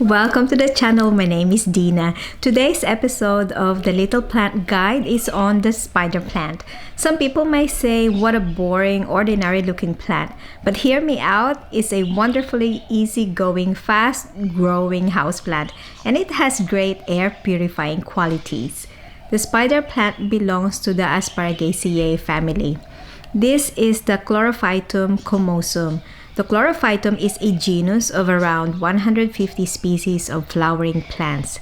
Welcome to the channel. My name is Dina. Today's episode of the Little Plant Guide is on the spider plant. Some people may say, what a boring, ordinary looking plant. But hear me out, it's a wonderfully easygoing, fast growing houseplant, and it has great air purifying qualities. The spider plant belongs to the Asparagaceae family. This is the Chlorophytum comosum. The Chlorophytum is a genus of around 150 species of flowering plants.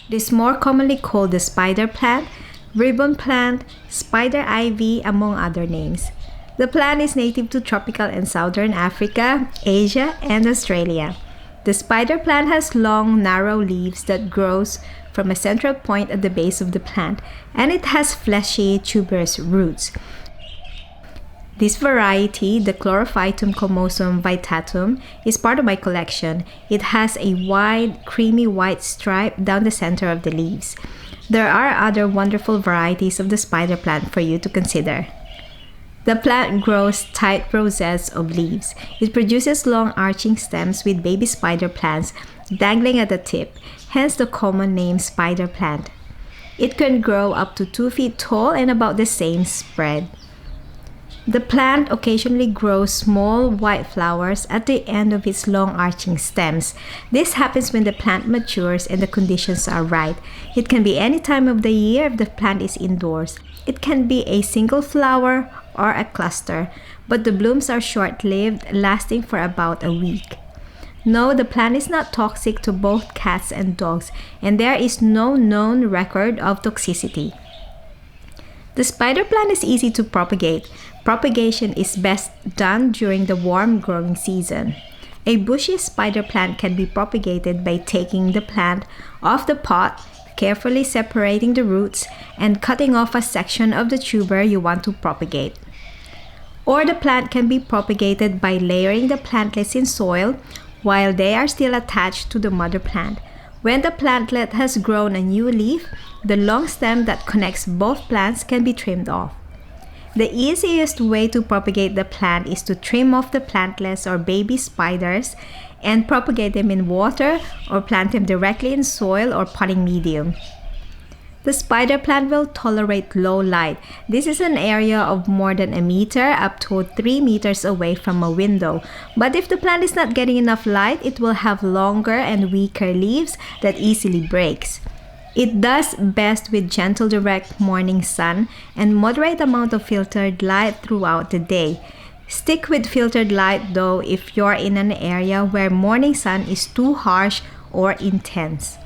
It is more commonly called the spider plant, ribbon plant, spider ivy, among other names. The plant is native to tropical and southern Africa, Asia, and Australia. The spider plant has long, narrow leaves that grows from a central point at the base of the plant, and it has fleshy, tuberous roots. This variety, the Chlorophytum comosum vittatum, is part of my collection. It has a wide, creamy white stripe down the center of the leaves. There are other wonderful varieties of the spider plant for you to consider. The plant grows tight rosettes of leaves. It produces long arching stems with baby spider plants dangling at the tip, hence the common name spider plant. It can grow up to 2 feet tall and about the same spread. The plant occasionally grows small white flowers at the end of its long arching stems. This happens when the plant matures and the conditions are right. It can be any time of the year if the plant is indoors. It can be a single flower or a cluster, but the blooms are short-lived, lasting for about a week. No, the plant is not toxic to both cats and dogs, and there is no known record of toxicity. The spider plant is easy to propagate. Propagation is best done during the warm growing season. A bushy spider plant can be propagated by taking the plant off the pot, carefully separating the roots, and cutting off a section of the tuber you want to propagate. Or the plant can be propagated by layering the plantlets in soil while they are still attached to the mother plant. When the plantlet has grown a new leaf, the long stem that connects both plants can be trimmed off. The easiest way to propagate the plant is to trim off the plantlets or baby spiders and propagate them in water or plant them directly in soil or potting medium. The spider plant will tolerate low light. This is an area of more than a meter up to 3 meters away from a window. But if the plant is not getting enough light, it will have longer and weaker leaves that easily breaks. It does best with gentle direct morning sun and moderate amount of filtered light throughout the day. Stick with filtered light though if you're in an area where morning sun is too harsh or intense.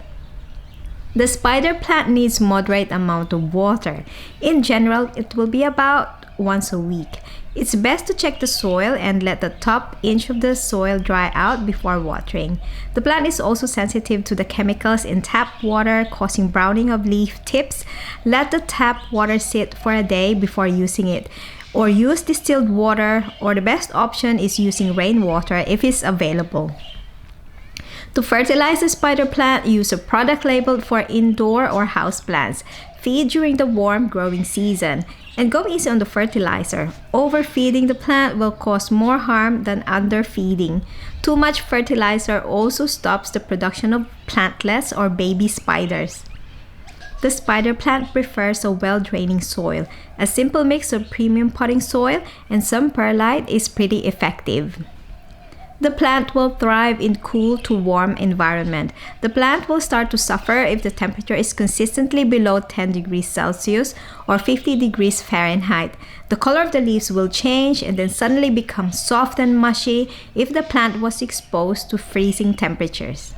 The spider plant needs moderate amount of water. In general, it will be about once a week. It's best to check the soil and let the top inch of the soil dry out before watering. The plant is also sensitive to the chemicals in tap water, causing browning of leaf tips. Let the tap water sit for a day before using it, or use distilled water, or the best option is using rainwater if it's available. To fertilize the spider plant, use a product labeled for indoor or house plants. Feed during the warm growing season. And go easy on the fertilizer. Overfeeding the plant will cause more harm than underfeeding. Too much fertilizer also stops the production of plantlets or baby spiders. The spider plant prefers a well-draining soil. A simple mix of premium potting soil and some perlite is pretty effective. The plant will thrive in cool to warm environment. The plant will start to suffer if the temperature is consistently below 10 degrees Celsius or 50 degrees Fahrenheit. The color of the leaves will change and then suddenly become soft and mushy if the plant was exposed to freezing temperatures.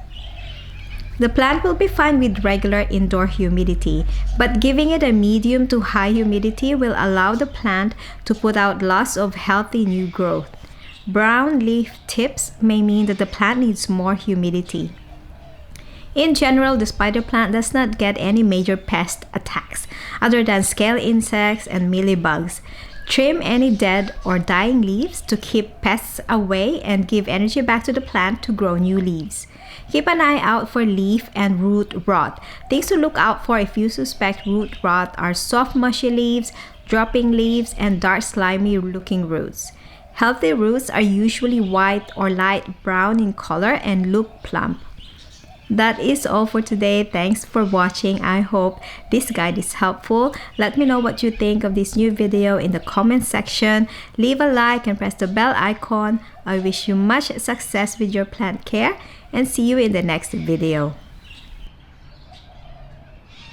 The plant will be fine with regular indoor humidity, but giving it a medium to high humidity will allow the plant to put out lots of healthy new growth. Brown leaf tips may mean that the plant needs more humidity. In general, the spider plant does not get any major pest attacks other than scale insects and mealybugs. Trim any dead or dying leaves to keep pests away and give energy back to the plant to grow new leaves. Keep an eye out for leaf and root rot. Things to look out for if you suspect root rot are soft mushy leaves, dropping leaves, and dark slimy looking roots. Healthy roots are usually white or light brown in color and look plump. That is all for today. Thanks for watching. I hope this guide is helpful. Let me know what you think of this new video in the comment section. Leave a like and press the bell icon. I wish you much success with your plant care and see you in the next video.